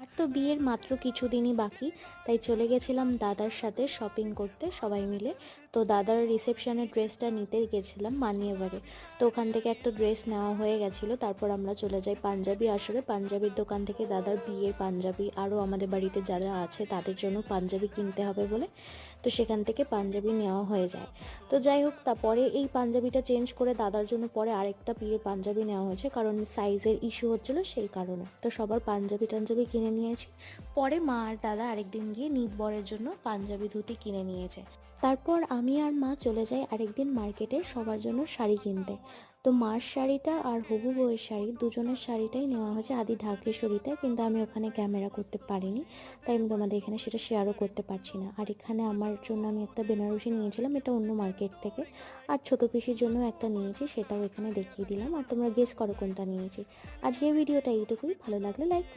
আর তো বিয়ের মাত্র কিছুদিনই বাকি, তাই চলে গেছিলাম দাদার সাথে শপিং করতে সবাই মিলে। তো দাদার রিসেপশনের ড্রেসটা নিতে গেছিলাম মানিয়েবারে। তো ওখান থেকে একটা ড্রেস নেওয়া হয়ে গেছিলো, তারপর আমরা চলে যাই পাঞ্জাবি আসরে। পাঞ্জাবির দোকান থেকে দাদার বিয়ের পাঞ্জাবি, আরও আমাদের বাড়িতে যারা আছে তাদের জন্য পাঞ্জাবি কিনতে হবে বলে, তো সেখান থেকে পাঞ্জাবি নেওয়া হয়ে যায়। তো যাই হোক, তারপরে এই পাঞ্জাবিটা চেঞ্জ করে দাদার জন্য পরে আরেকটা বিয়ের পাঞ্জাবি নেওয়া হয়েছে, কারণ সাইজের ইস্যু হচ্ছিলো সেই কারণে। তো সবার পাঞ্জাবি টাঞ্জাবি কিনে নিয়েছি। পরে মা আর দাদা আরেকদিন গিয়ে নিত বরের জন্য পাঞ্জাবি ধুতি কিনে নিয়েছে। তারপর আমি আর মা চলে যাই আরেকদিন মার্কেটে সবার জন্য শাড়ি কিনতে। তো মার শাড়িটা আর হবু বউয়ের শাড়ি দুজনের শাড়িটাই নেওয়া হয়েছে আদি ঢাকেশ্বরীতে, কিন্তু আমি ওখানে ক্যামেরা করতে পারিনি, তাই আমি তোমাদের এখানে সেটা শেয়ারও করতে পারছি না। আর এখানে আমার জন্য আমি একটা বেনারসি নিয়েছিলাম, এটা অন্য মার্কেট থেকে। আর ছোট পিসির জন্য একটা নিয়েছি, সেটাও এখানে দেখিয়ে দিলাম। আর তোমরা গেস করো কোনটা নিয়েছি। আজকের ভিডিওটা এইটুকুই, ভালো লাগলে লাইক করো।